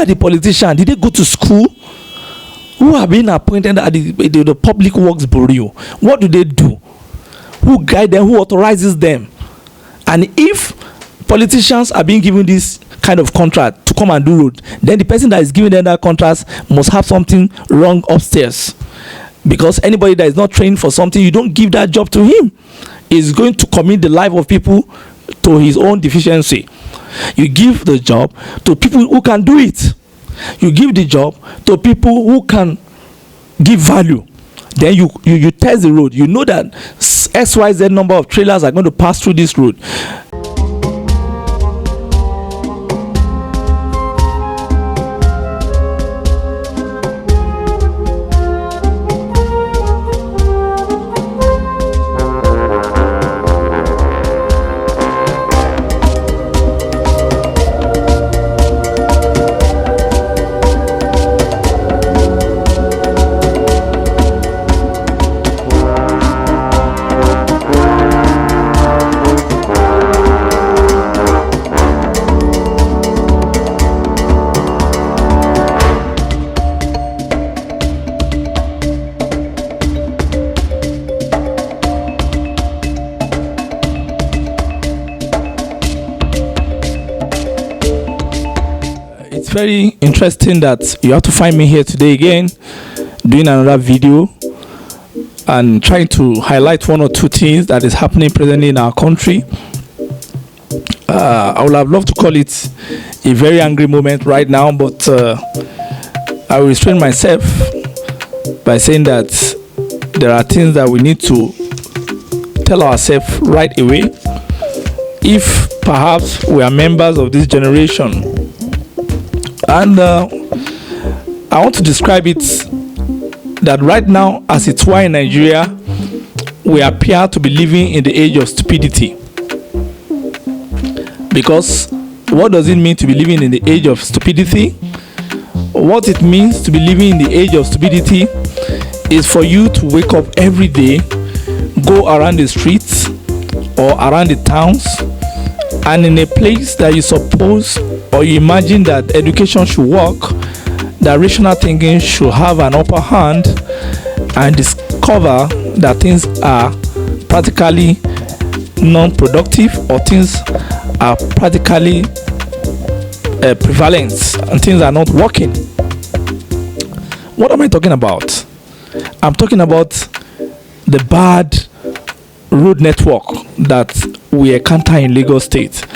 are the politicians? Did they go to school? Who have been appointed at the Public Works Bureau? What do they do? Who guide them? Who authorizes them? And if politicians are being given this kind of contract to come and do road, then the person that is giving them that contract must have something wrong upstairs. Because anybody that is not trained for something, you don't give that job to him. He's going to commit the life of people to his own deficiency. You give the job to people who can do it. You give the job to people who can give value. Then you test the road. You know that XYZ number of trailers are going to pass through this road. It's very interesting that you have to find me here today again doing another video and trying to highlight one or two things that is happening presently in our country. I would have loved to call it a very angry moment right now, but I will restrain myself by saying that there are things that we need to tell ourselves right away if perhaps we are members of this generation. And I want to describe it that right now, as it's why in Nigeria, we appear to be living in the age of stupidity. Because what does it mean to be living in the age of stupidity? What it means to be living in the age of stupidity is for you to wake up every day, go around the streets or around the towns, and in a place that you suppose or you imagine that education should work, that rational thinking should have an upper hand, and discover that things are practically non-productive or things are practically prevalent and things are not working. What am I talking about? I'm talking about the bad road network that we encounter in Lagos State.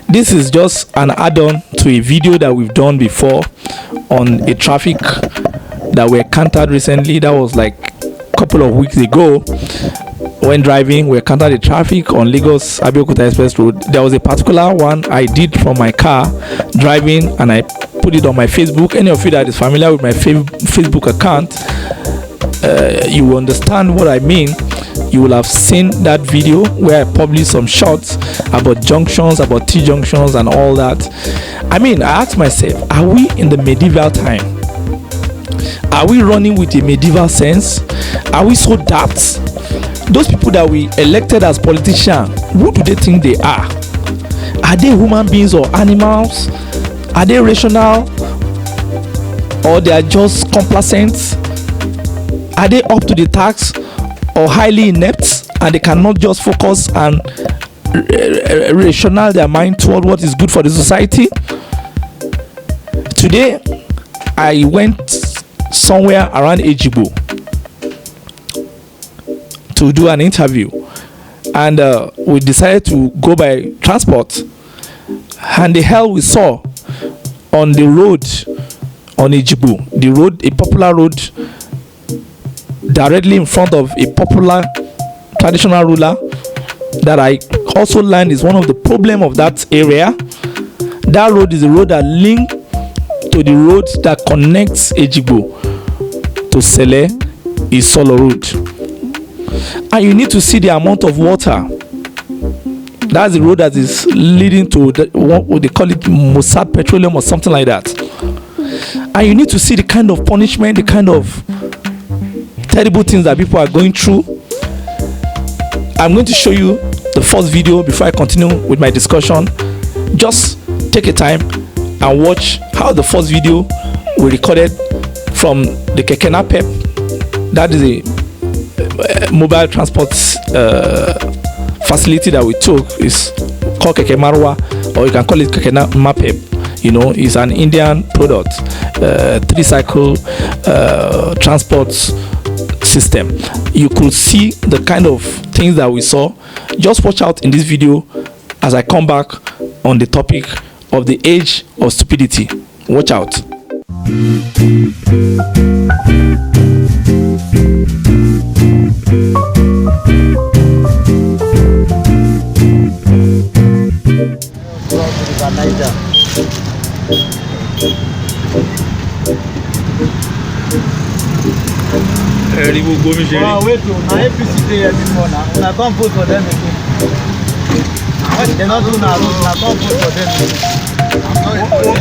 This is just an add-on to a video that we've done before on a traffic that we encountered recently. That was like a couple of weeks ago. When driving, we encountered the traffic on Lagos Abeokuta Express Road. There was a particular one I did from my car driving, and I put it on my Facebook. Any of you that is familiar with my Facebook account, you will understand what I mean. You will have seen that video where I published some shots about junctions, about T-junctions and all that. I mean, I asked myself, are we in the medieval time? Are we running with a medieval sense? Are we so daft? Those people that we elected as politicians, who do they think they are? Are they human beings or animals? Are they rational? Or they are just complacent? Are they up to the task or highly inept and they cannot just focus and rational their mind toward what is good for the society? Today, I went somewhere around Ejibo to do an interview, and we decided to go by transport, and the hell we saw on the road on Ejibo, the road, a popular road directly in front of a popular traditional ruler that I also learned is one of the problem of that area. That road is the road that links to the road that connects Ejibo to Sele Isolo Road. And you need to see the amount of water. That's the road that is leading to what they call it Mossad Petroleum or something like that. And you need to see the kind of punishment, the kind of terrible things that people are going through. I'm going to show you the first video before I continue with my discussion. Just take a time and watch how the first video we recorded from the Keke Napep, that is a mobile transport facility that we took, is called Keke Marwa, or you can call it Keke Napep. You know, it's an Indian product, 3-cycle transport system. You could see the kind of things that we saw. Just watch out in this video as I come back on the topic of the age of stupidity. Watch out. Wait, na APC dey here before now. Una come vote for them again. They not do now. Una come vote for them again.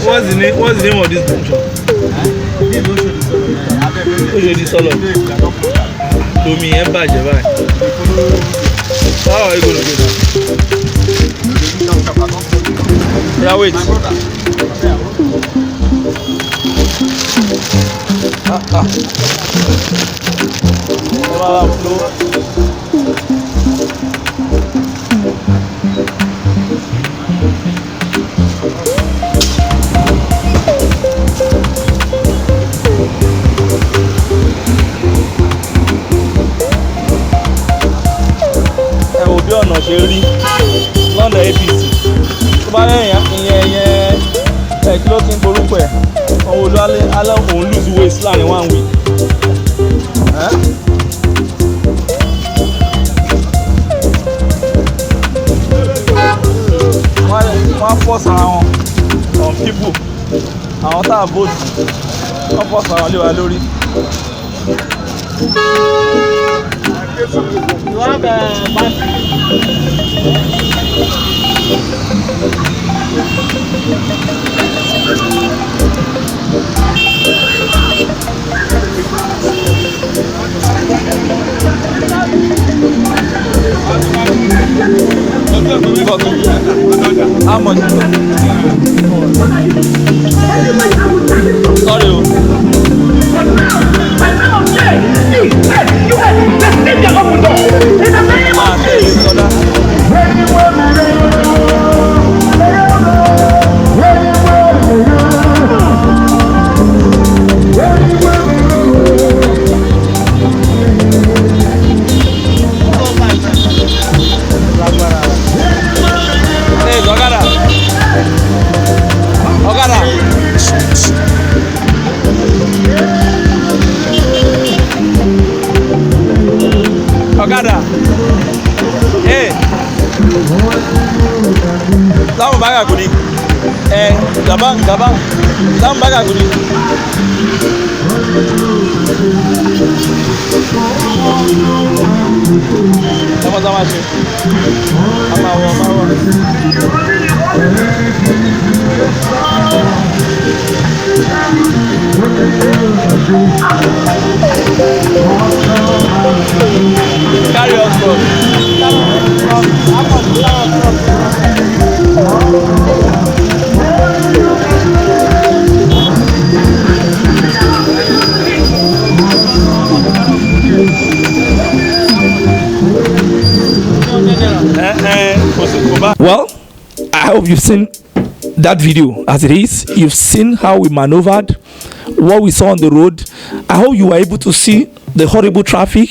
What's the name of this bunch? This Oshodi Solo. Lomi ẹ bàjẹ́ báyìí. How are you going to do that? Yeah, wait. Ẹ wò bí ọ̀nà ṣe rí lọ́ndà APC tó bá lẹ́yìn ìyẹn kí ló ti ń porúkọ ẹ̀ ọ̀hún olú alẹ́ òun lose waste láàrin 1 week. Wọ́n force ara wọn on people, àwọn tá a vote wọ́n force ara wọn lé wa lórí. You have a battery. How much? Sorry. Ọ̀kadà. Hey. Láwọn bàgà kò ní. Gàbá. Láwọn bàgà kò ní. Sama ṣe. A máa wọ̀. Carry us from. Well, I hope you've seen that video as it is. You've seen how we maneuvered, what we saw on the road. I hope you were able to see the horrible traffic.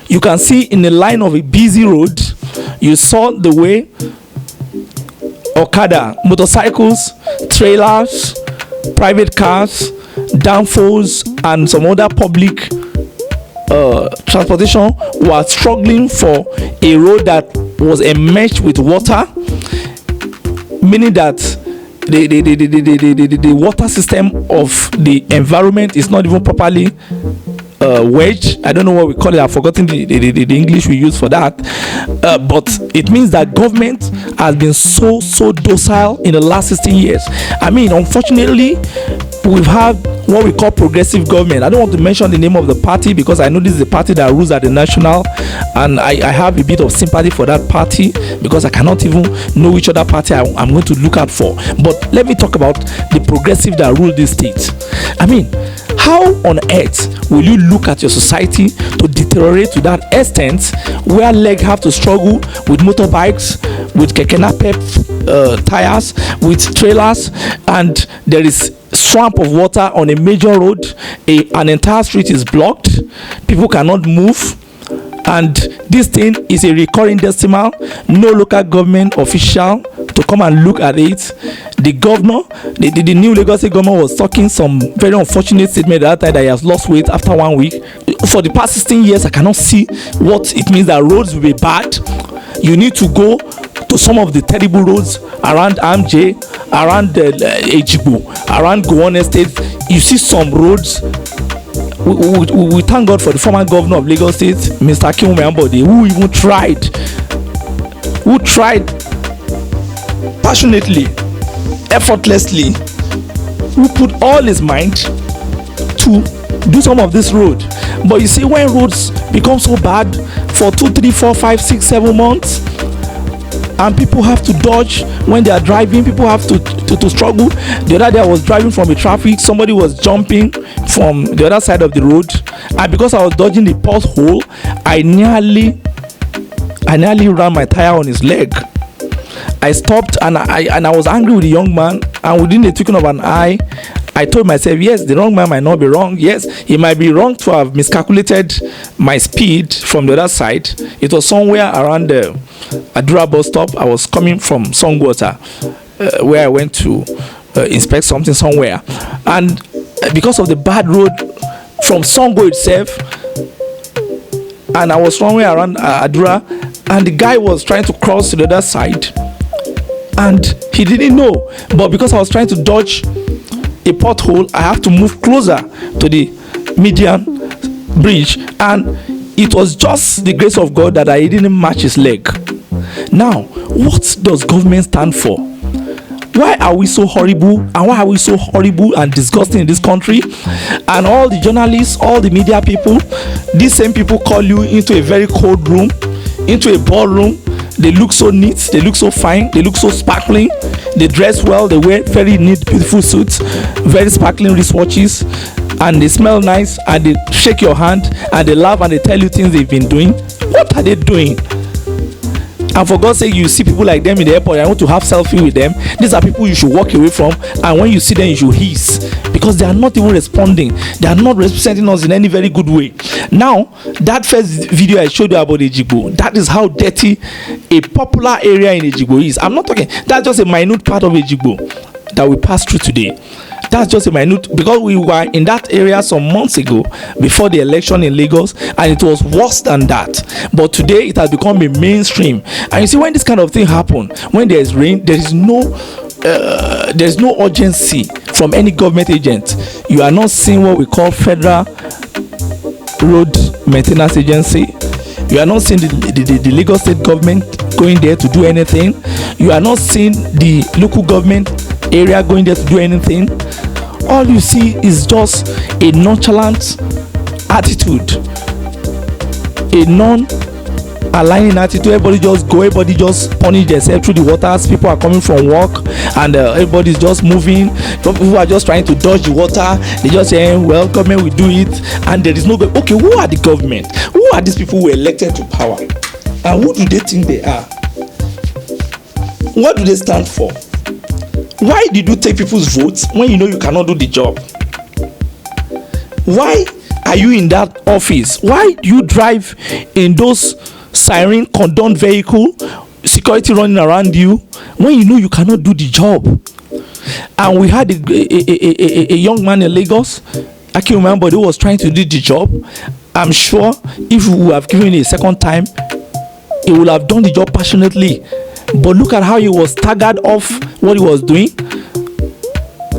You can see in the line of a busy road, you saw the way Okada, motorcycles, trailers, private cars, danfos, and some other public transportation were struggling for a road that was enmeshed with water, meaning that the water system of the environment is not even properly wedged. I don't know what we call it. I've forgotten the English we use for that. But it means that government has been so docile in the last 16 years. I mean, unfortunately, we've had what we call progressive government. I don't want to mention the name of the party because I know this is the party that rules at the national, and I have a bit of sympathy for that party because I cannot even know which other party I'm going to look out for. But let me talk about the progressive that rule this state. I mean, how on earth will you look at your society to deteriorate to that extent where leg have to struggle with motorbikes, with keke napep tires, with trailers, and there is swamp of water on a major road, an entire street is blocked, people cannot move, and this thing is a recurring decimal. No local government official to come and look at it. The governor, the new Lagos State governor, was talking some very unfortunate statement at that time that he has lost weight after 1 week. For the past 16 years, I cannot see what it means that roads will be bad. You need to go to some of the terrible roads around AMJ, around Ejigbo, around Gowon Estate. You see some roads. We thank God for the former governor of Lagos State, Mr. Akinwumi Ambode, who even tried passionately, effortlessly, who put all his mind to do some of this road. But you see, when roads become so bad for 2, 3, 4, 5, 6, 7 months, and people have to dodge when they are driving, people have to struggle. The other day I was driving from a traffic, somebody was jumping from the other side of the road, and because I was dodging the pothole, I nearly ran my tire on his leg. I stopped and I was angry with the young man, and within the twinkling of an eye, I told myself, yes, the wrong man might not be wrong. Yes, he might be wrong to have miscalculated my speed from the other side. It was somewhere around the Adura bus stop. I was coming from Songwater, where I went to inspect something somewhere. And because of the bad road from Songo itself, and I was somewhere around Adura, and the guy was trying to cross to the other side, and he didn't know. But because I was trying to dodge a pothole, I have to move closer to the median bridge, and it was just the grace of God that I didn't match his leg. Now, what does government stand for? Why are we so horrible, and why are we so horrible and disgusting in this country? And all the journalists, all the media people, these same people call you into a very cold room, into a ballroom. They look so neat, they look so fine, they look so sparkling, they dress well, they wear very neat, beautiful suits, very sparkling wristwatches, and they smell nice, and they shake your hand, and they laugh, and they tell you things they've been doing. What are they doing? And for God's sake, you see people like them in the airport, I want to have selfie with them. These are people you should walk away from, and when you see them, you should hiss, because they are not even responding. They are not representing us in any very good way. Now, that first video I showed you about Ejigbo, that is how dirty a popular area in Ejigbo is. I'm not talking, that's just a minute part of Ejigbo that we passed through today. That's just a minute, because we were in that area some months ago before the election in Lagos, and it was worse than that. But today it has become a mainstream. And you see, when this kind of thing happen, when there is rain, there's no urgency from any government agent. You are not seeing what we call Federal Road Maintenance Agency. You are not seeing the Lagos State government going there to do anything. You are not seeing the local government area going there to do anything. All you see is just a nonchalant attitude, a non-aligning attitude. Everybody just go, everybody just punish themselves through the waters. People are coming from work, and everybody's just moving. People are just trying to dodge the water. They just say, well, government will do it, and there is no okay, who are the government? Who are these people who were elected to power, and who do they think they are? What do they stand for? Why did you take people's votes when you know you cannot do the job? Why are you in that office? Why do you drive in those siren condoned vehicle, security running around you, when you know you cannot do the job? And we had a young man in Lagos, I can remember, who was trying to do the job. I'm sure if we would have given it a second time, he would have done the job passionately. But look at how he was staggered off what he was doing.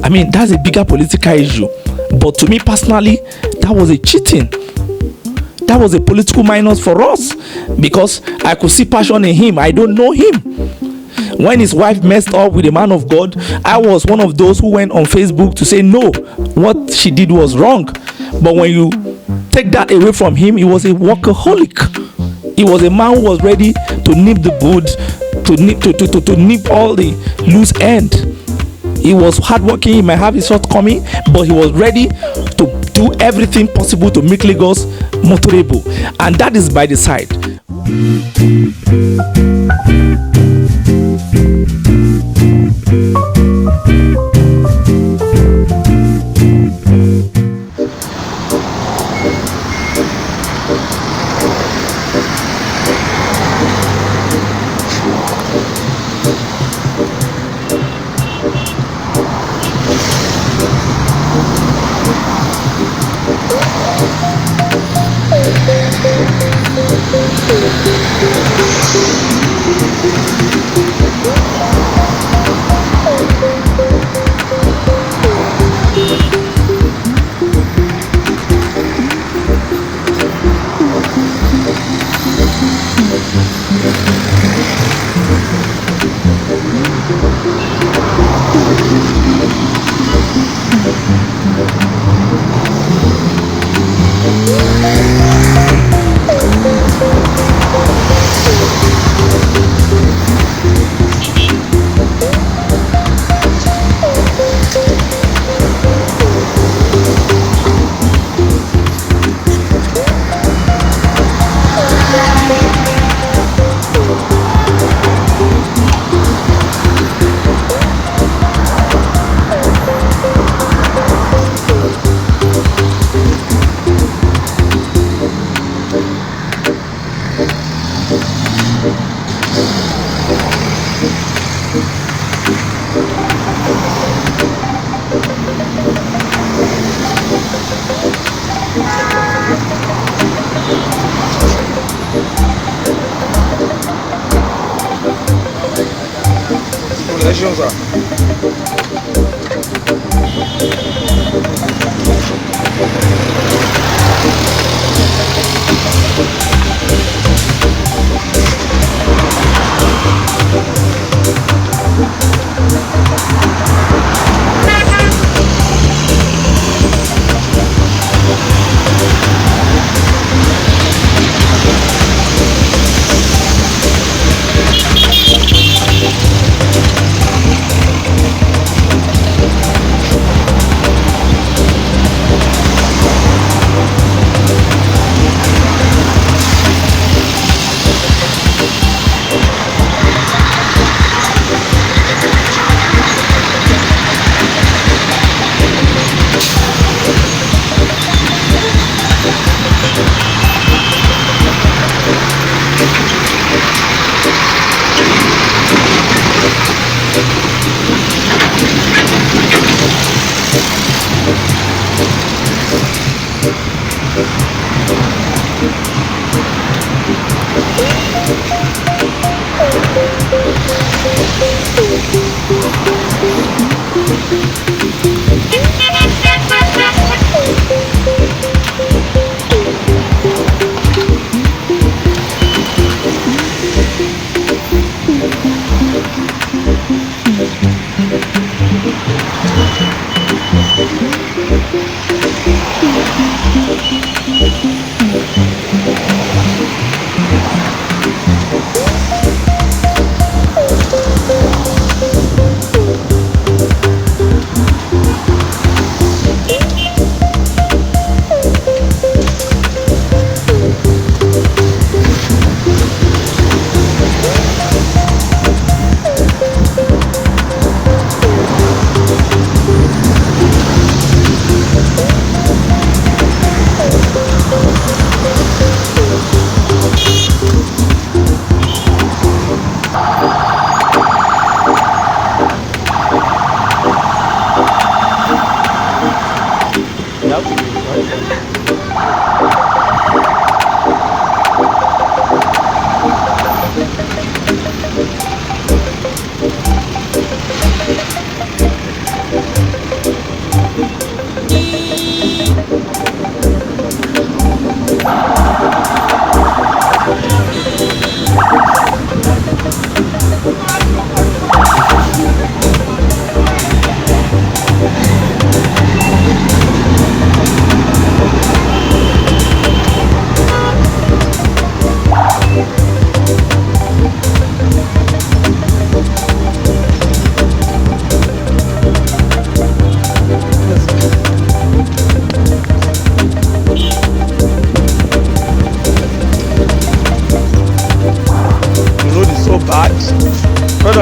I mean, that's a bigger political issue. But to me personally, that was a cheating. That was a political minus for us, because I could see passion in him. I don't know him. When his wife messed up with a man of God, I was one of those who went on Facebook to say no, what she did was wrong. But when you take that away from him, he was a workaholic. He was a man who was ready to nip the bud, to nip all the loose end. He was hardworking. He might have his shortcoming, but he was ready to do everything possible to make Lagos motorable, and that is by the side.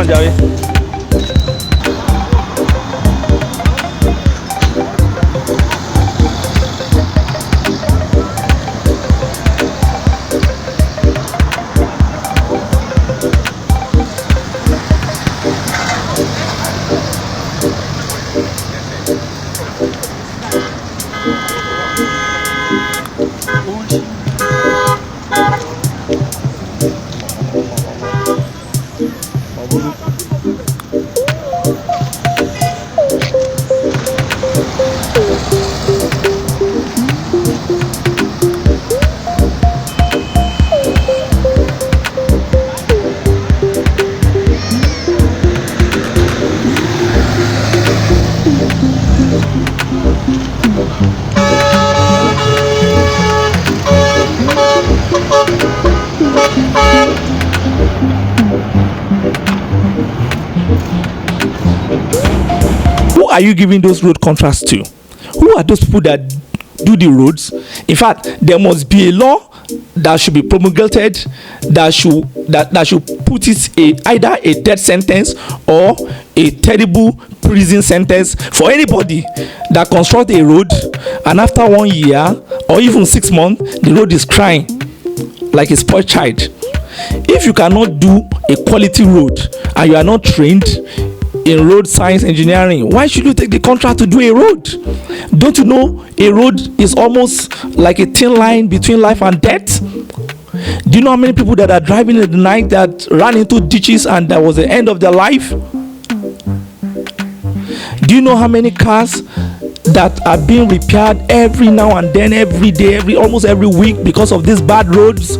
on Jerry. Who are you giving those road contracts to? Who are those people that do the roads? In fact, there must be a law that should be promulgated that should put it either a death sentence or a terrible prison sentence for anybody that construct a road and after 1 year or even 6 months the road is crying like a spoiled child. If you cannot do a quality road and you are not trained in road science engineering, why should you take the contract to do a road? Don't you know a road is almost like a thin line between life and death? Do you know how many people that are driving in the night that ran into ditches and that was the end of their life? Do you know how many cars that are being repaired every now and then, every day, almost every week because of these bad roads?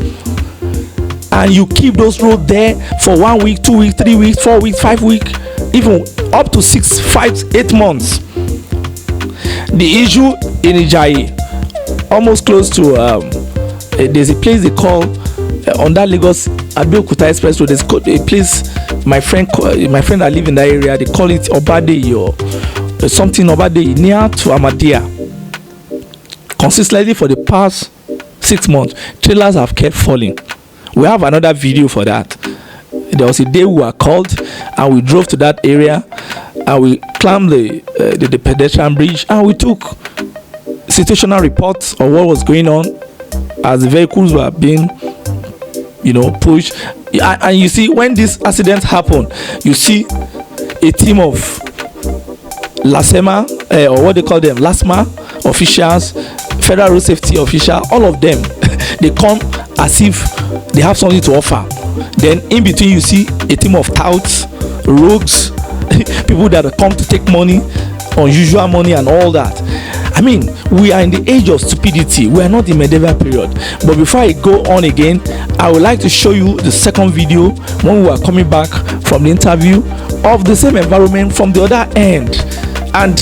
And you keep those roads there for 1 week, 2 weeks, 3 weeks, 4 weeks, 5 weeks, even up to 6, 5, 8 months. The issue in Ijayi, almost close to there's a place they call on that Lagos Abeokuta Express Road. There's a place my friend that live in that area, they call it Obadeyi or something Obadeyi, near to Amadia. Consistently for the past 6 months, trailers have kept falling. We have another video for that. There was a day we were called and we drove to that area and we climbed the pedestrian bridge and we took situational reports of what was going on as the vehicles were being pushed. And you see, when this accident happened, you see a team of LASEMA or what they call them, LASMA officials, Federal Road Safety officials, all of them they come as if they have something to offer. Then in between you see a team of touts, rogues, people that come to take money, unusual money and all that. I mean, we are in the age of stupidity. We are not in medieval period. But before I go on again, I would like to show you the second video when we were coming back from the interview of the same environment from the other end and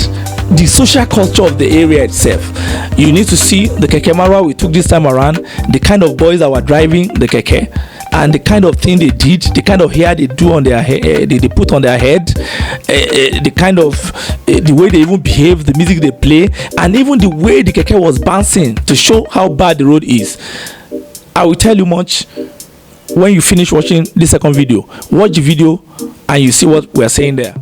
the social culture of the area itself. You need to see the keke marwa we took this time around, the kind of boys that were driving the keke, and the kind of thing they did, the kind of hair they do on their head, they put on their head, the kind of the way they even behave, the music they play, and even the way the keke was bouncing to show how bad the road is. I will tell you much when you finish watching this second video. Watch the video and you see what we are saying there.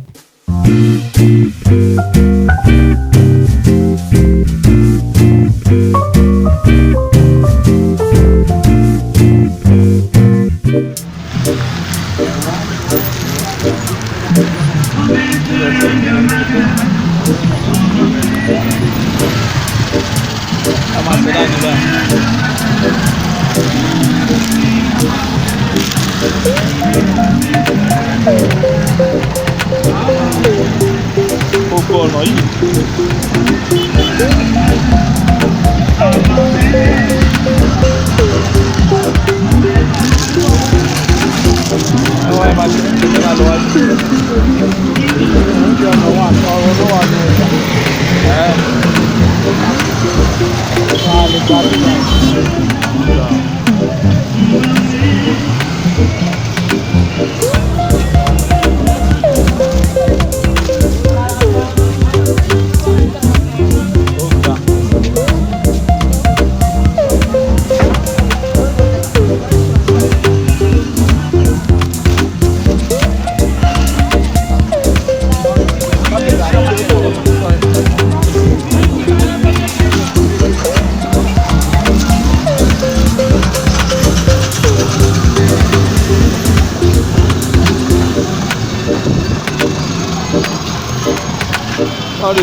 Sorry.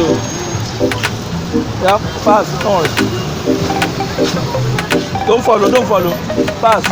Yeah, fast. Don't follow. Fast.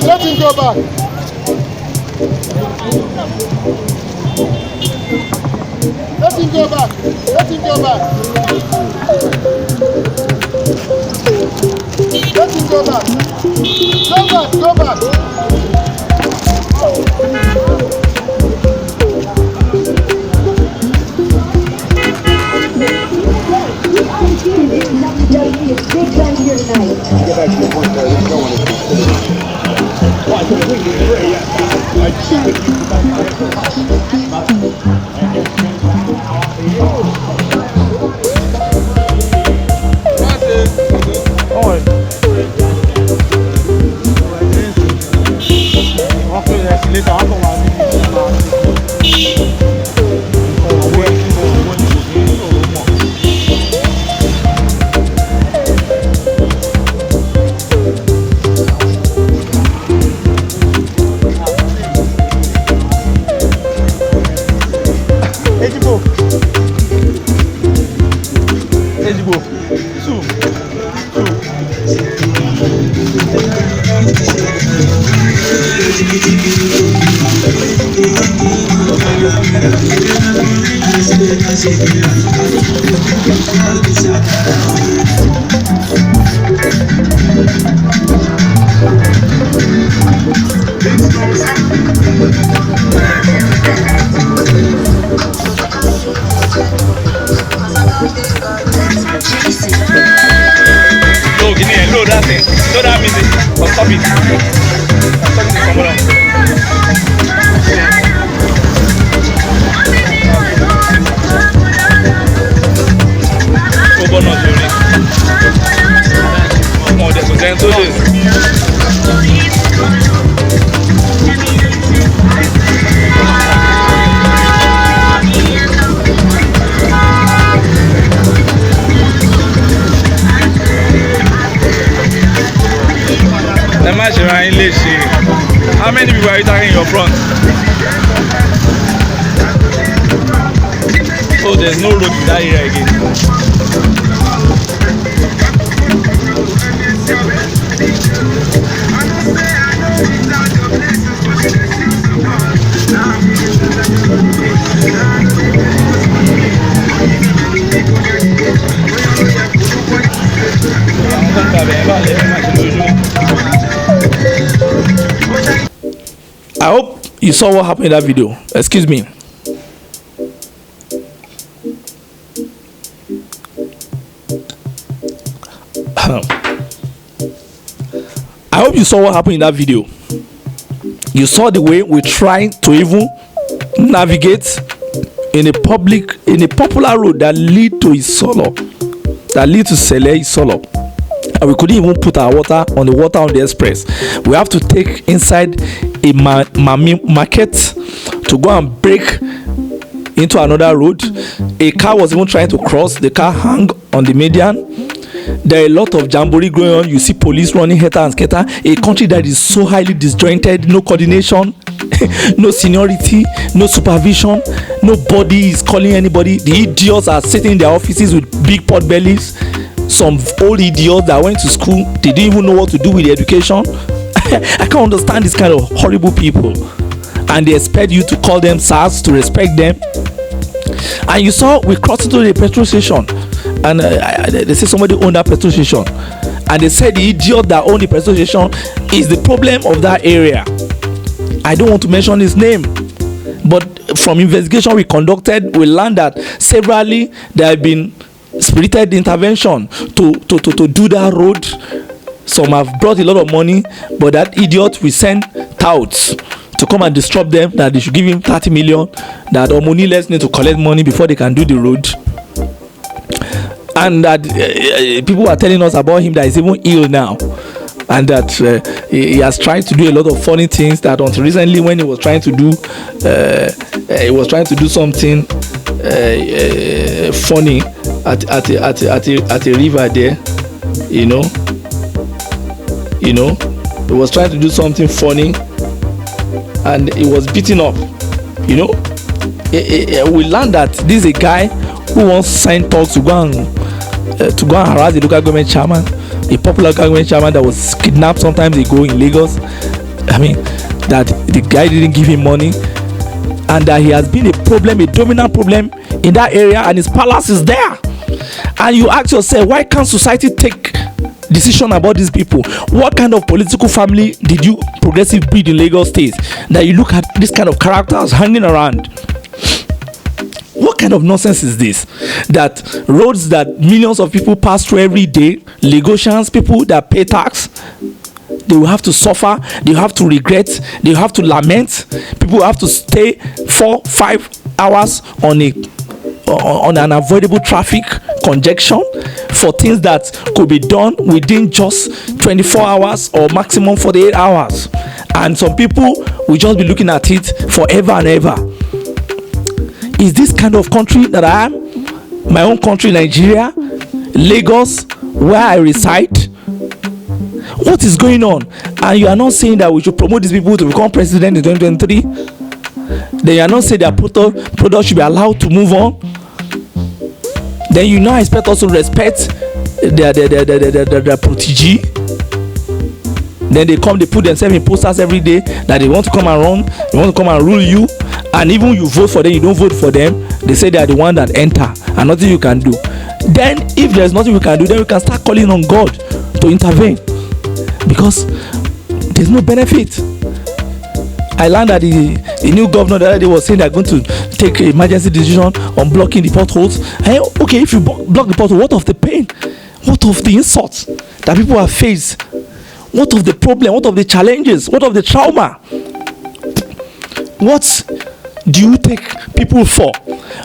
Let him go back. Let him go back. Let him go back. Let him go back. Go back. Big gun here tonight. Get back to your point there. There's no one to consider. Well, I completely agree, yeah. I see what How many people are you taking in your front? Oh, there's no road in that area again. I hope you saw what happened in that video. Excuse me. I hope you saw what happened in that video. You saw the way we try to even navigate in a popular road that lead to Isolo, that lead to Sele Isolo. And we couldn't even put our water on the express. We have to take inside a market to go and break into another road. A car was even trying to cross. The car hung on the median. There are a lot of jamboree going on. You see police running helter and skelter. A country that is so highly disjointed, no coordination, no seniority, no supervision. Nobody is calling anybody. The idiots are sitting in their offices with big pot bellies. some old idiots that went to school, they didn't even know what to do with the education. I can't understand this kind of horrible people, and they expect you to call them sirs, to respect them. And you saw we crossed into the petrol station, and they say somebody owned that petrol station, and they said the idiot that owned the petrol station is the problem of that area. I don't want to mention his name, but from investigation we conducted, we learned that severally there have been spirited intervention to do that road. Some have brought a lot of money, but that idiot we send touts to come and disrupt them, that they should give him 30 million, that Omoniless need to collect money before they can do the road. And that people are telling us about him that he's even ill now, and that he has tried to do a lot of funny things, that until recently when he was trying to do something funny at a river there, you know, he was trying to do something funny and he was beaten up, you know. We learned that this is a guy who wants signed talks to go and harass the local government chairman, a popular local government chairman that was kidnapped sometimes ago in Lagos. I mean, that the guy didn't give him money, and that he has been a problem, a dominant problem in that area, and his palace is there. And you ask yourself, why can't society take decision about these people? What kind of political family did you progressive breed in Lagos State that you look at this kind of characters hanging around? What kind of nonsense is this? That roads that millions of people pass through every day, Lagosians, people that pay tax, they will have to suffer, they will have to regret, they will have to lament. People will have to stay 4-5 hours on an avoidable traffic congestion for things that could be done within just 24 hours or maximum 48 hours. And some people will just be looking at it forever and ever. Is this kind of country that I am? My own country, Nigeria, Lagos, where I reside? What is going on? And you are not saying that we should promote these people to become president in 2023? Then you are not saying that products should be allowed to move on? Then you now expect us to respect their protege? Then they put themselves in posters every day that they want to come and run, they want to come and rule you, and even you vote for them, you don't vote for them. They say they are the one that enter and nothing you can do. Then if there's nothing we can do, then we can start calling on God to intervene, because there's no benefit. I learned that the new governor the other day was saying they're going to take an emergency decision on blocking the potholes. Hey, okay, if you block the pothole, what of the pain? What of the insults that people have faced? What of the problem? What of the challenges? What of the trauma? What do you take people for?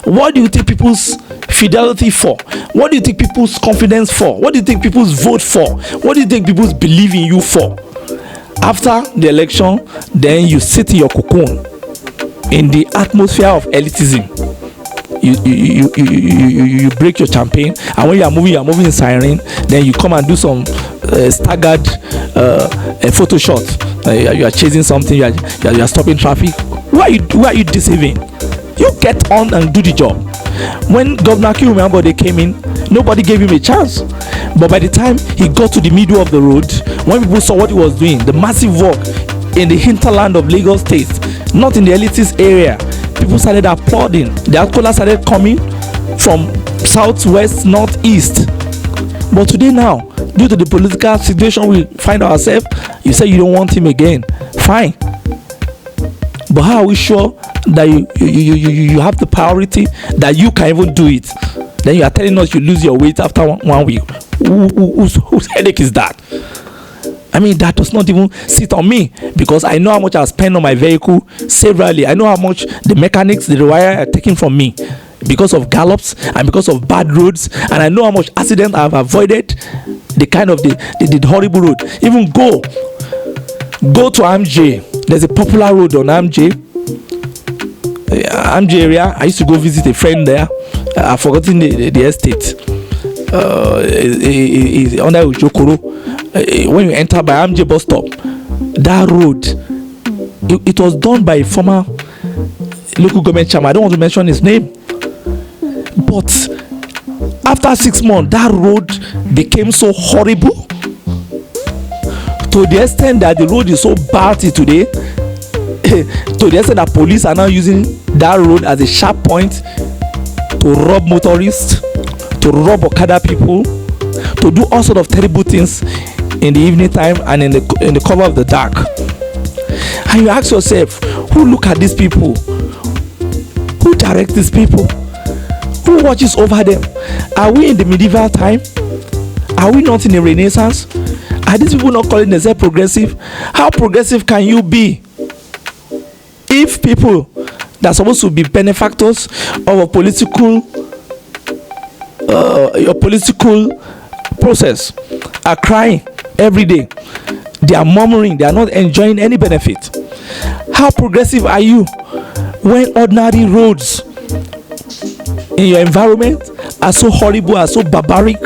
What do you take people's fidelity for? What do you take people's confidence for? What do you take people's vote for? What do you think people's believe in you for? After the election, then you sit in your cocoon in the atmosphere of elitism. You break your champagne, and when you are moving in siren. Then you come and do some staggered photo shot. You are chasing something. You are stopping traffic. Why are you deceiving? You get on and do the job. When Governor Q, remember, they came in, nobody gave him a chance. But by the time he got to the middle of the road, when people saw what he was doing, the massive work in the hinterland of Lagos State, not in the elitist area, people started applauding. The Akola started coming from southwest, northeast. But today now, due to the political situation we find ourselves, you say you don't want him again. Fine. But how are we sure that you have the priority that you can even do it? Then you are telling us you lose your weight after one week. Whose headache is that? I mean, that does not even sit on me, because I know how much I spend on my vehicle severally. I know how much the mechanics, the rewire are taking from me because of gallops and because of bad roads, and I know how much accident I've avoided, the kind of the horrible road. Even go to MJ. There's a popular road on MJ area. I used to go visit a friend there. I've forgotten the estate. Is under Ujokoro. When you enter by MJ bus stop, that road, it was done by a former local government chairman. I don't want to mention his name, but After 6 months, that road became so horrible to the extent that the road is so bad today, to the extent that police are now using that road as a sharp point to rob motorists, to rob Okada people, to do all sort of terrible things in the evening time and in the cover of the dark. And you ask yourself, who look at these people? Who direct these people? Who watches over them? Are we in the medieval time? Are we not in the Renaissance? Are these people not calling themselves progressive? How progressive can you be if people that are supposed to be benefactors of a political process are crying every day? They are murmuring, they are not enjoying any benefit. How progressive are you when ordinary roads in your environment are so horrible, are so barbaric,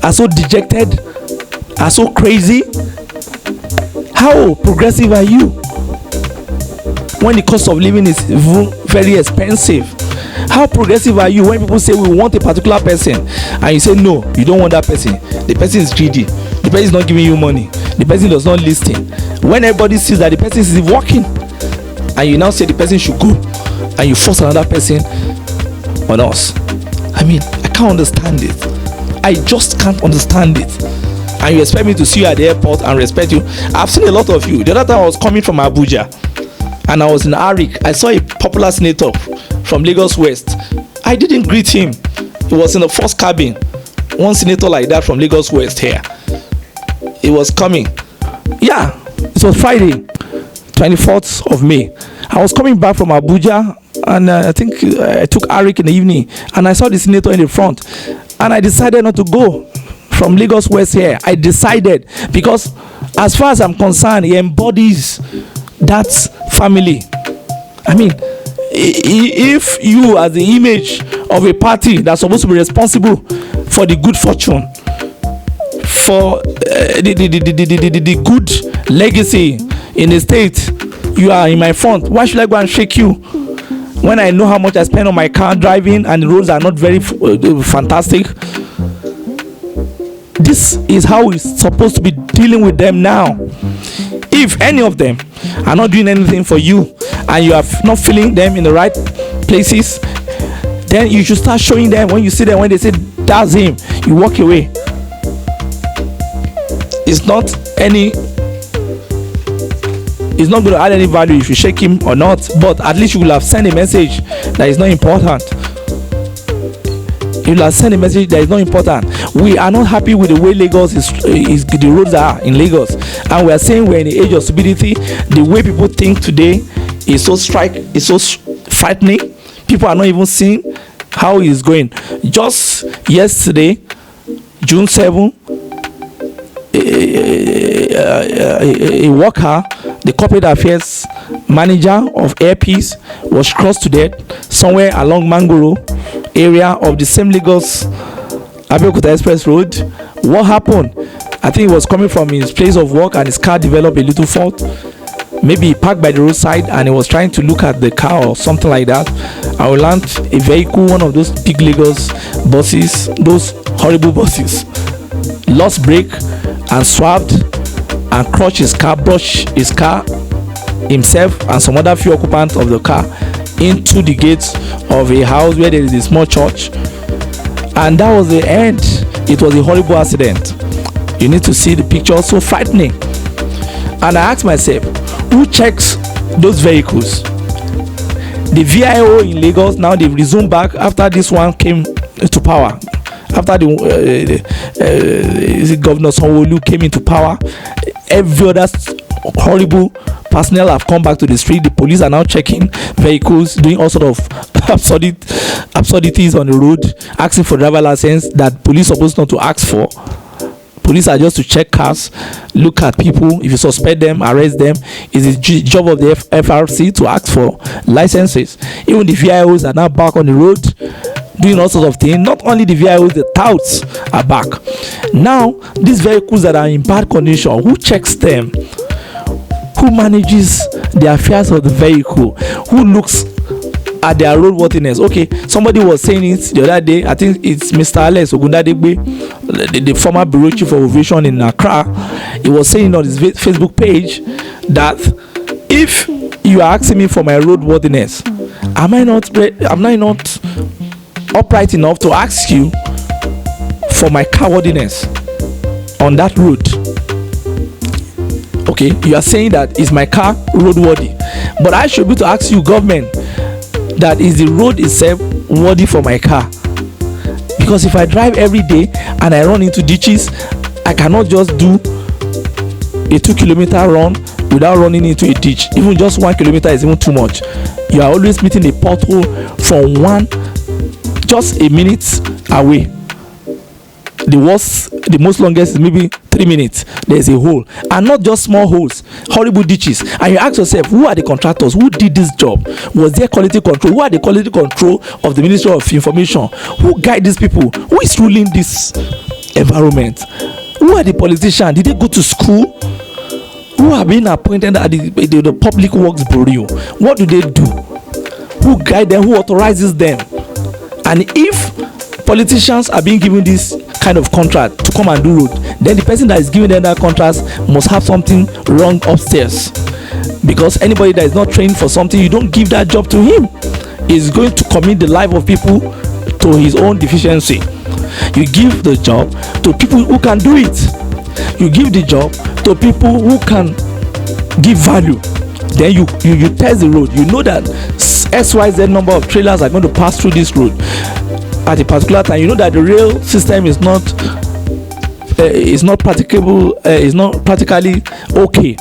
are so dejected, are so crazy? How progressive are you when the cost of living is very expensive? How progressive are you when people say we want a particular person and you say no, you don't want that person, the person is greedy, the person is not giving you money, the person does not listen, when everybody sees that the person is working and you now say the person should go and you force another person on us? I mean, I can't understand it. I just can't understand it. And you expect me to see you at the airport and respect you? I've seen a lot of you. The other time I was coming from Abuja and I was in Arik, I saw a popular senator from Lagos West. I didn't greet him. He was in the first cabin. One senator like that from Lagos West here. He was coming. Yeah, it was Friday, 24th of May. I was coming back from Abuja and I think I took Arik in the evening and I saw the senator in the front and I decided not to go from Lagos West here. I decided because as far as I'm concerned, he embodies that family. I mean, if you are the image of a party that's supposed to be responsible for the good fortune, for the good legacy in the state, you are in my front, why should I go and shake you when I know how much I spend on my car driving and the roads are not very fantastic? This is how we're supposed to be dealing with them now. If any of them are not doing anything for you and you are not feeling them in the right places, then you should start showing them. When you see them, when they say that's him, you walk away. It's not going to add any value if you shake him or not, but at least you will have sent a message that is not important. You will have sent a message that is not important. We are not happy with the way Lagos is the roads are in Lagos, and we are saying we're in the age of stupidity. The way people think today is so frightening. People are not even seeing how it is going. Just yesterday, June 7, a worker, the corporate affairs manager of Air Peace, was crossed to death somewhere along Mangoro area of the same Lagos Abeokuta Express Road. What happened? I think he was coming from his place of work and his car developed a little fault. Maybe he parked by the roadside and he was trying to look at the car or something like that. I will land a vehicle, one of those big Lagos buses, those horrible buses, lost brake and swerved and crushed his car, brushed his car, himself and some other few occupants of the car into the gates of a house where there is a small church. And that was the end. It was a horrible accident. You need to see the picture, so frightening. And I asked myself, who checks those vehicles? The VIO in Lagos, now they've resumed back after this one came to power. After the Governor Sanwo-Olu came into power, every other horrible personnel have come back to the street. The police are now checking vehicles, doing all sort of absurdities on the road, asking for driver license that police are supposed not to ask for. Police are just to check cars, look at people. If you suspect them, arrest them. It's the job of the FRC to ask for licenses. Even the VIOs are now back on the road, doing all sorts of things. Not only the VIOs, the touts are back. Now, these vehicles that are in bad condition, who checks them? Who manages the affairs of the vehicle? Who looks at their roadworthiness. Okay, somebody was saying it the other day. I think it's Mr. Alex Ogundadegbe, the former bureau chief of aviation in Accra. He was saying on his Facebook page that if you are asking me for my roadworthiness, am I not upright enough to ask you for my cowardliness on that road? Okay, you are saying that is my car roadworthy, but I should be to ask you, government, that is the road itself worthy for my car? Because if I drive every day and I run into ditches, I cannot just do a 2-kilometer run without running into a ditch. Even just 1 kilometer is even too much. You are always meeting a pothole from just a minute away. The most longest is maybe 3 minutes. There's a hole, and not just small holes, horrible ditches. And you ask yourself, who are the contractors? Who did this job? Was there quality control? Who are the quality control of the Ministry of Information? Who guide these people? Who is ruling this environment? Who are the politicians? Did they go to school? Who are being appointed at the Public Works Bureau? What do they do? Who guide them? Who authorizes them? And if politicians are being given this kind of contract to come and do road, then the person that is giving them that contract must have something wrong upstairs. Because anybody that is not trained for something, you don't give that job to him. He's going to commit the life of people to his own deficiency. You give the job to people who can do it. You give the job to people who can give value. Then you test the road. You know that XYZ number of trailers are going to pass through this road at a particular time. You know that the rail system is not practicable, is not practically okay.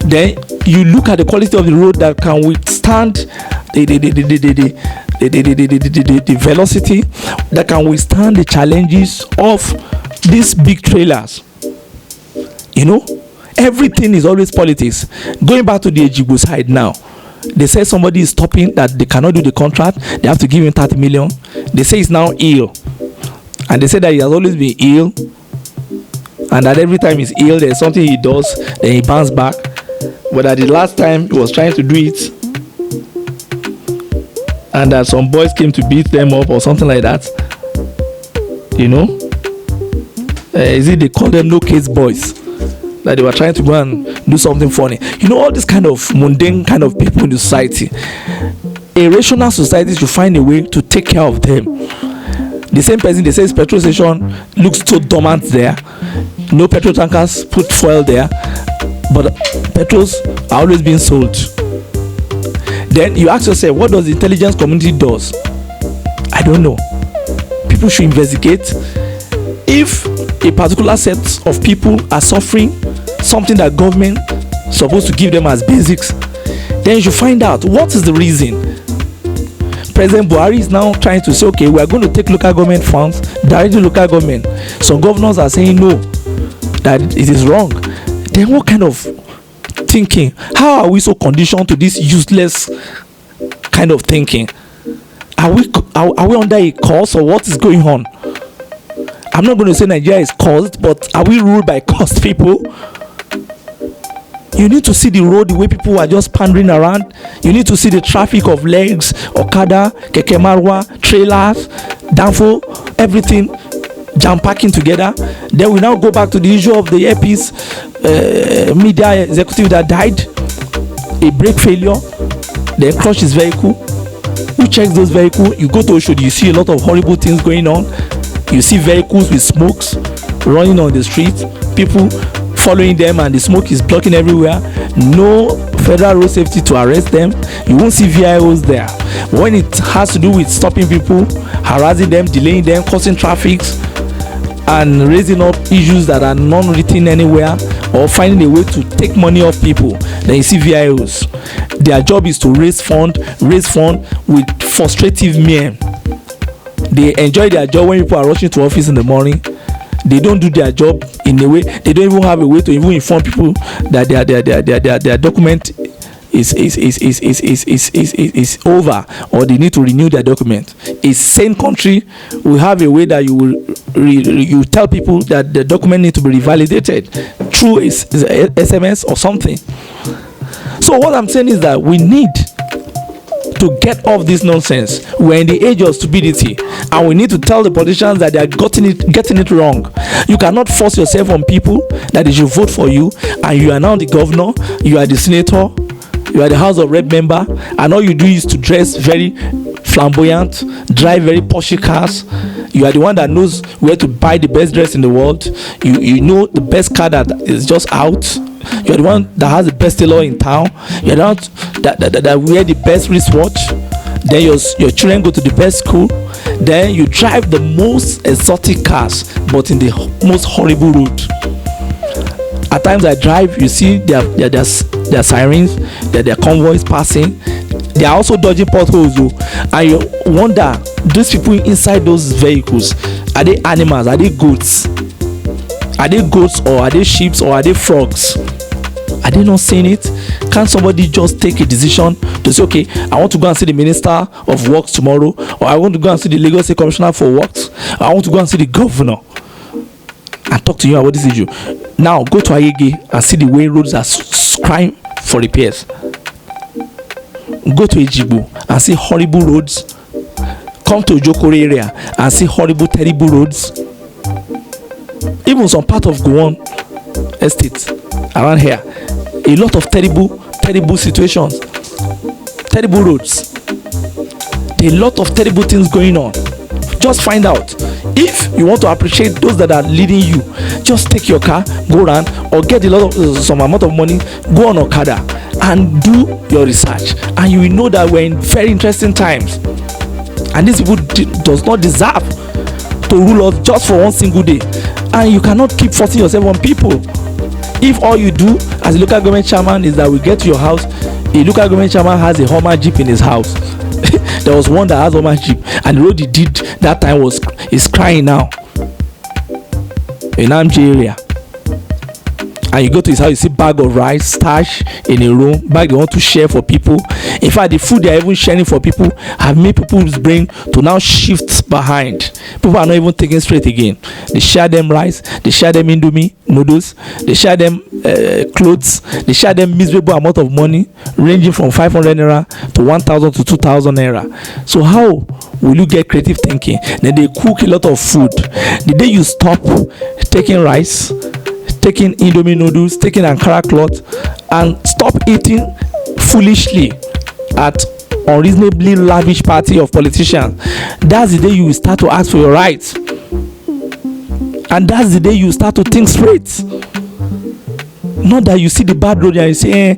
Then you look at the quality of the road that can withstand the velocity, that can withstand the challenges of these big trailers. You know, everything is always politics. Going back to the Ejigbo side now, they say somebody is stopping, that they cannot do the contract, they have to give him 30 million. They say he's now ill, and they say that he has always been ill, and that every time he's ill there's something he does, then he bounces back. But at the last time he was trying to do it, and that some boys came to beat them up or something like that. You know, is it they call them no case boys, that they were trying to go and do something funny? You know, all this kind of mundane kind of people in the society. A rational society should find a way to take care of them. The same person, they say his petrol station looks so dormant there, no petrol tankers put fuel there, but petrols are always being sold. Then you ask yourself, what does the intelligence community does? I don't know. People should investigate. If a particular set of people are suffering something that government is supposed to give them as basics, then you should find out what is the reason. President Buhari is now trying to say, okay, we are going to take local government funds directly to local government. Some governors are saying no, that it is wrong. Then what kind of thinking? How are we so conditioned to this useless kind of thinking? Are we under a curse, or what is going on? I'm not going to say Nigeria is cursed, but are we ruled by cursed people? You need to see the road, the way people are just pandering around. You need to see the traffic of legs, Okada, Keke Marwa, trailers, Danfo, everything jam packing together. Then we now go back to the issue of the earpiece media executive that died, a brake failure, then crushed his vehicle. Who checks those vehicles? You go to Oshodi, you see a lot of horrible things going on. You see vehicles with smokes running on the street, people following them, and the smoke is blocking everywhere. No federal road safety to arrest them. You won't see VIOs there. When it has to do with stopping people, harassing them, delaying them, causing traffic, and raising up issues that are not written anywhere, or finding a way to take money off people, then you see VIOs. Their job is to raise fund with frustrative men. They enjoy their job when people are rushing to office in the morning. They don't do their job in a way. They don't even have a way to even inform people that their document is over, or they need to renew their document. A sane country will have a way that you will you tell people that the document need to be revalidated through SMS or something. So what I'm saying is that we need to get off this nonsense. We're in the age of stupidity, and we need to tell the politicians that they are getting it wrong. You cannot force yourself on people that they should vote for you, and you are now the governor, you are the senator, you are the House of Rep member, and all you do is to dress very flamboyant, drive very posh cars. You are the one that knows where to buy the best dress in the world. You know the best car that is just out. You are the one that has the best tailor in town. You are the one that wear the best wristwatch. Then your children go to the best school. Then you drive the most exotic cars, but in the most horrible road. At times I drive, you see their sirens, their convoys passing. They are also dodging potholes though, and you wonder, those people inside those vehicles, are they animals, are they goats, or are they sheep, or are they frogs? Are they not saying it? Can't somebody just take a decision to say, okay, I want to go and see the Minister of Works tomorrow, or I want to go and see the Lagos State Commissioner for Works, or I want to go and see the governor and talk to you about this issue. Now go to Agege and see the way roads are crying for repairs. Go to Ejibo and see horrible roads. Come to Ojokore area and see horrible, terrible roads. Even some part of Gowon estate around here, a lot of terrible situations, terrible roads, a lot of terrible things going on. Just find out. If you want to appreciate those that are leading you, just take your car, go around, or get some amount of money, go on Okada and do your research, and you will know that we're in very interesting times, and these people does not deserve to rule us just for one single day. And you cannot keep forcing yourself on people. If all you do as a local government chairman is that we get to your house, a local government chairman has a Hummer Jeep in his house. There was one that has Hummer Jeep, and the road he did that time is crying now in Amji area. And you go to his house, you see bag of rice stash in a room, bag they want to share for people. In fact, the food they are even sharing for people have made people's brain to now shift behind. People are not even thinking straight again. They share them rice, they share them indomie noodles, they share them clothes, they share them miserable amount of money ranging from 500 naira to 1,000 to 2,000 naira. So how will you get creative thinking? Then they cook a lot of food. The day you stop taking rice, taking indomie noodles, taking Ankara cloth, and stop eating foolishly at unreasonably lavish party of politicians, that's the day you will start to ask for your rights, and that's the day you start to think straight. Not that you see the bad road and you say,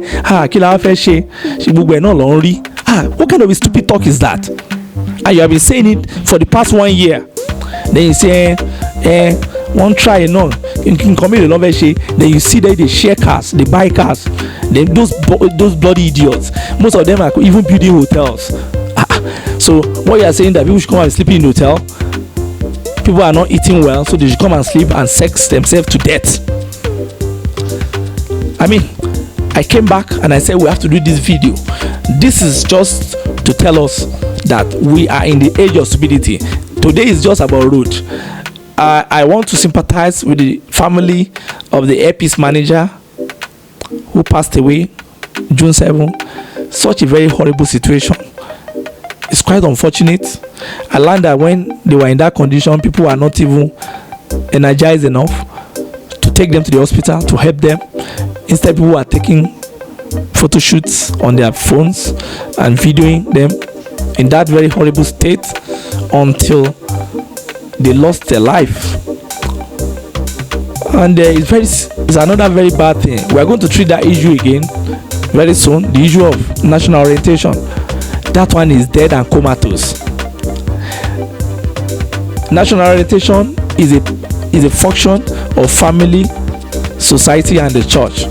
kila fe she gbogbo e na lo nri. What kind of a stupid talk is that? And you have been saying it for the past 1 year. Then you say, one try no, you can commit a love share. Then you see that they share cars, they buy cars. Then those bloody idiots, most of them are even building hotels. So what you are saying that people should come and sleep in the hotel? People are not eating well, so they should come and sleep and sex themselves to death. I mean, I came back and I said we have to do this video. This is just to tell us that we are in the age of stupidity. Today is just about road. I want to sympathize with the family of the airpiece manager who passed away June 7. Such a very horrible situation. It's quite unfortunate. I learned that when they were in that condition, people were not even energized enough to take them to the hospital to help them. Instead, people were taking photo shoots on their phones and videoing them in that very horrible state until they lost their life. And it's another very bad thing. We are going to treat that issue again very soon. The issue of national orientation. That one is dead and comatose. National orientation is a function of family, society, and the church.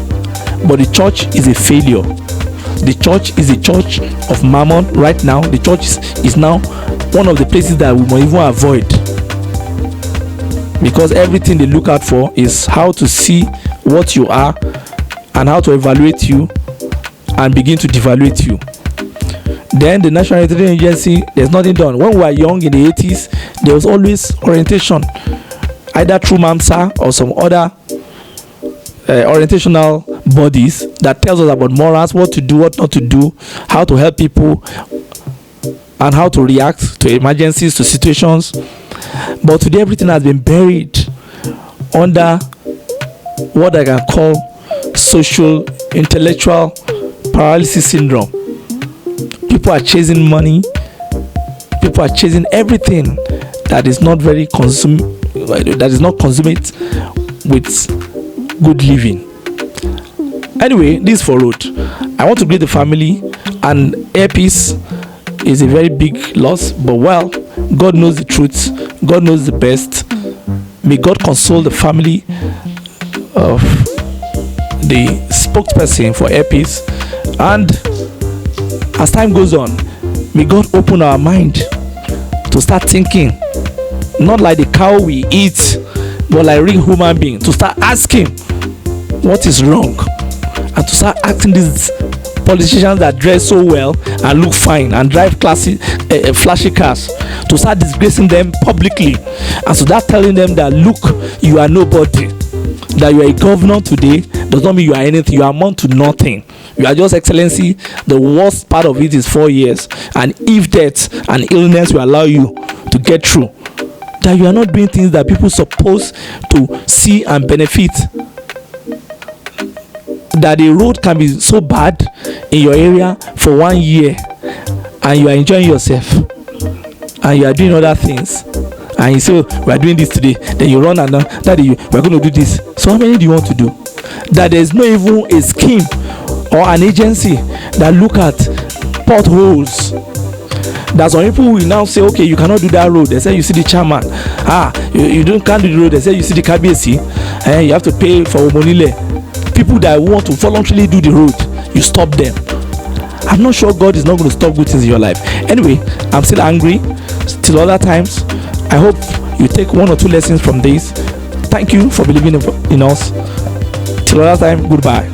But the church is a failure. The church is a church of mammon right now. The church is now one of the places that we must even avoid, because everything they look out for is how to see what you are and how to evaluate you and begin to devaluate you. Then the National Orientation Agency, there's nothing done. When we were young in the 80s, there was always orientation, either through MAMSA or some other orientational bodies that tells us about morals, what to do, what not to do, how to help people, and how to react to emergencies, to situations. But today everything has been buried under what I can call social intellectual paralysis syndrome. People are chasing money. People are chasing everything that is not very that is not consummate with good living. Anyway, this is for road. I want to greet the family, and earpiece is a very big loss, but well, God knows the truth. God knows the best. May God console the family of the spokesperson for earpiece, and as time goes on, may God open our mind to start thinking, not like the cow we eat, but like real human being, to start asking what is wrong, and to start asking these politicians that dress so well and look fine and drive classy flashy cars, to start disgracing them publicly, and to start telling them that, look, you are nobody, that you are a governor today does not mean you are anything. You amount to nothing. You are just excellency. The worst part of it is 4 years, and if death and illness will allow you to get through, that you are not doing things that people supposed to see and benefit. That the road can be so bad in your area for 1 year, and you are enjoying yourself, and you are doing other things, and you say, oh, we are doing this today, then you run and that we are going to do this. So how many do you want to do? That there is no even a scheme or an agency that look at potholes. That some people will now say, okay, you cannot do that road. They say, you see the chairman, can't do the road. They say, you see the KBC, and you have to pay for Omonile. People that want to voluntarily do the road, you stop them. I'm not sure God is not going to stop good things in your life. Anyway, I'm still angry till other times. I hope you take 1 or 2 lessons from this. Thank you for believing in us. Till other time, goodbye.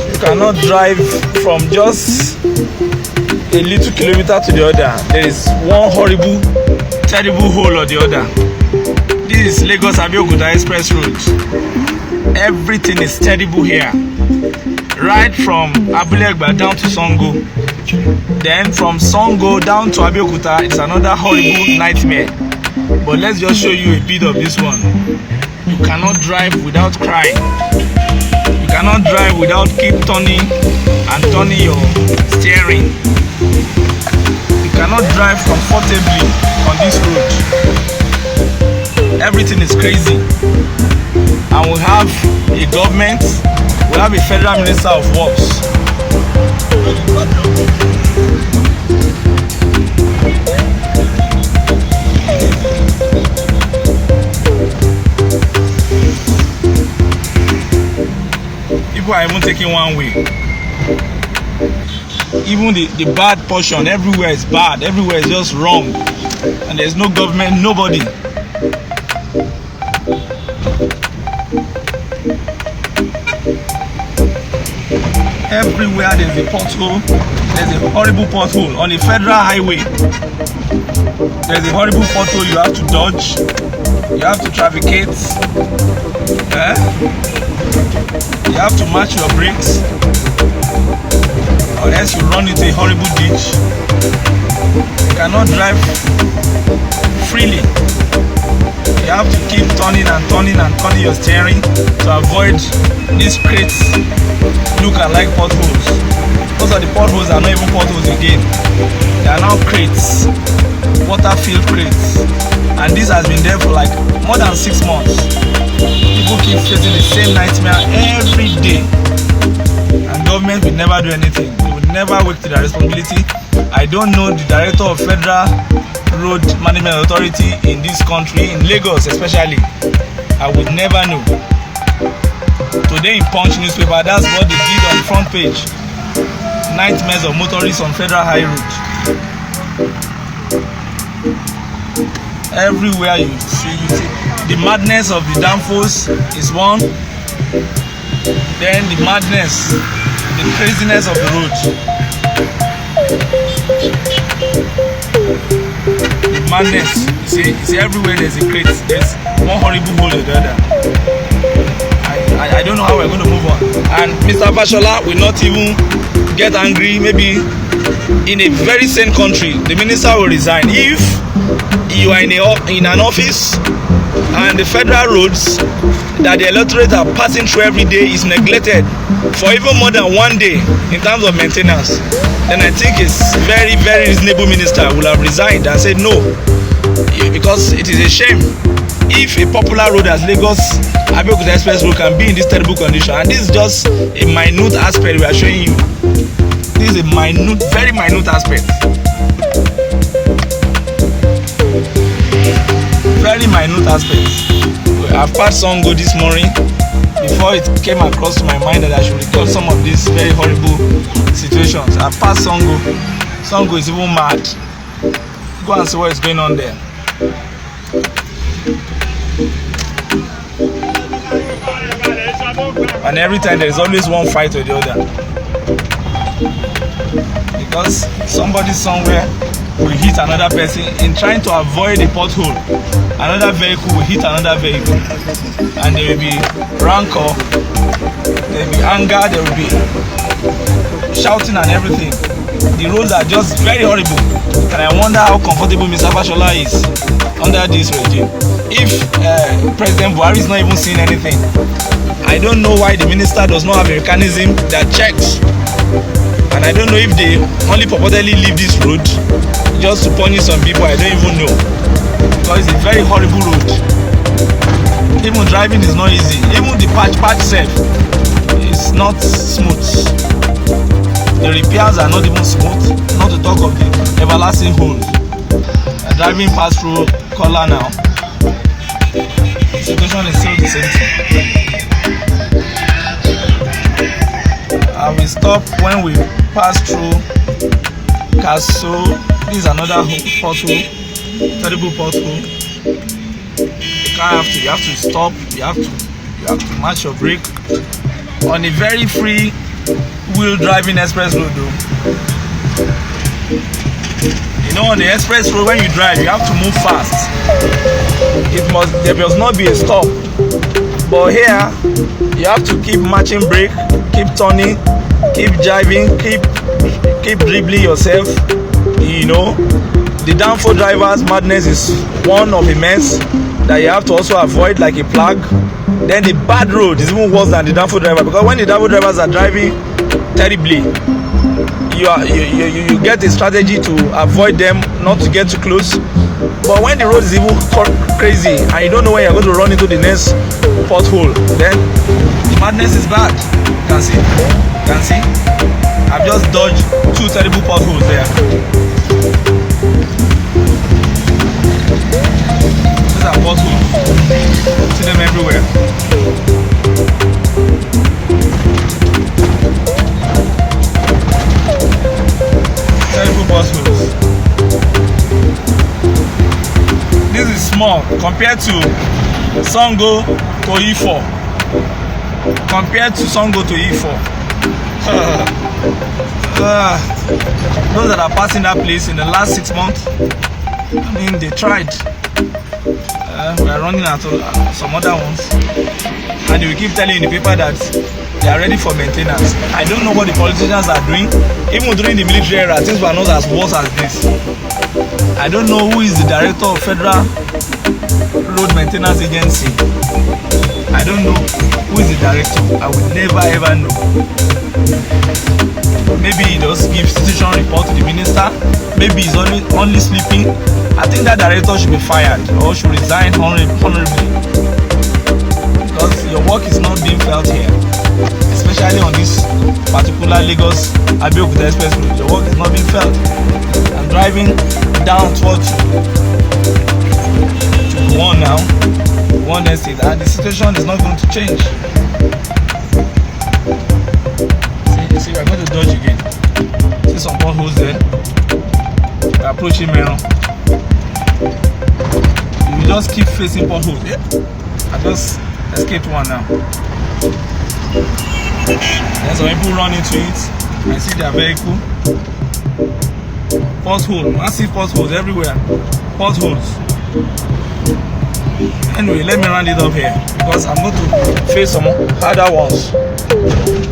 You cannot drive from just a little kilometer to the other. There is one horrible, terrible hole or the other. This is Lagos Abeokuta Express Road. Everything is terrible here. Right from Abulegba down to Songo. Then from Songo down to Abeokuta, it's another horrible nightmare. But let's just show you a bit of this one. You cannot drive without crying. You cannot drive without keep turning and turning your steering. You cannot drive comfortably on this road. Everything is crazy. And we have a government, we have a federal minister of works. People are even taking one way. Even the bad portion, everywhere is bad, everywhere is just wrong, and there's no government, nobody. Everywhere there's a pothole, there's a horrible pothole on a federal highway. There's a horrible pothole you have to dodge, you have to traficate, you have to match your brakes, or else you run into a horrible ditch. You cannot drive freely. You have to keep turning and turning and turning your steering to avoid these crates look-alike potholes. Those are the potholes are not even potholes again. They are now crates, water-filled crates. And this has been there for like more than 6 months. People keep facing the same nightmare every day. And government will never do anything. They will never wake to their responsibility. I don't know the director of Federal Road Management Authority in this country, in Lagos especially. I would never know. Today in Punch newspaper, that's what they did on the front page. Nightmares of motorists on Federal High Road. Everywhere you see the madness of the downforce is one. Then the madness, the craziness of the road. The madness, you see everywhere there's a crate. There's one horrible hole or the other. I don't know how we're going to move on. And Mr. Fashola will not even get angry. Maybe in a very sane country, the minister will resign. If you are in an office and the federal roads that the electorates are passing through every day is neglected for even more than 1 day in terms of maintenance, then I think it's very, very reasonable minister will have resigned and said no, because it is a shame if a popular road as Lagos Abeokuta Express Road can be in this terrible condition. And this is just a minute aspect we are showing you. This is a minute, very minute aspect. Very minute aspect. I've passed Songo this morning before it came across to my mind that I should record some of these very horrible situations. I've passed Songo. Songo is even mad. Go and see what is going on there. And every time there is always one fight or the other, because somebody somewhere will hit another person in trying to avoid a pothole. Another vehicle will hit another vehicle, and there will be rancor, there will be anger, there will be shouting and everything. The roads are just very horrible, and I wonder how comfortable Mr. Fashola is under this regime. If President Buhari is not even seeing anything, I don't know why the minister does not have a mechanism that checks. And I don't know if they only purportedly leave this road just to punish some people. I don't even know, because it's a very horrible road. Even driving is not easy. Even the patch itself is not smooth. The repairs are not even smooth, not to talk of the everlasting holes. Driving past through color now, the situation is still the same thing. I will stop when we pass through Castle. This is another pothole, terrible pothole. You have to stop. You have to match your brake on a very free wheel driving express road though. You know, on the express road when you drive you have to move fast. There must not be a stop. But here you have to keep matching brake, keep turning, keep driving, keep dribbling yourself. You know, the downforce drivers madness is one of the mess that you have to also avoid like a plague. Then the bad road is even worse than the downforce driver, because when the downforce drivers are driving terribly, you get a strategy to avoid them, not to get too close. But when the road is even crazy and you don't know when you're going to run into the next pothole, then the madness is bad. You can see I've just dodged 2 terrible potholes there. These are potholes. See them everywhere. Terrible potholes. This is small compared to Songo to E4. Compared to Songo to E4. Those that are passing that place in the last 6 months, I mean, they tried. We are running out of some other ones, and they will keep telling the paper that they are ready for maintenance. I don't know what the politicians are doing. Even during the military era, things were not as worse as this. I don't know who is the director of Federal Road Maintenance Agency. I don't know who is the director. I will never ever know. Maybe he does give situation report to the minister. Maybe he's only sleeping. I think that director should be fired or should resign honorably, because your work is not being felt here, especially on this particular Lagos Abeokuta Express Road. Your work is not being felt. I'm driving down towards one now, one estate, and the situation is not going to change. See, we're going to dodge again. See some potholes there. We're approaching Meron. you just keep facing potholes. Yeah. I just escaped one now. Then some people run into it. I see their vehicle. Pothole, massive potholes everywhere. Potholes. Anyway, let me round it up here because I'm going to face some harder ones.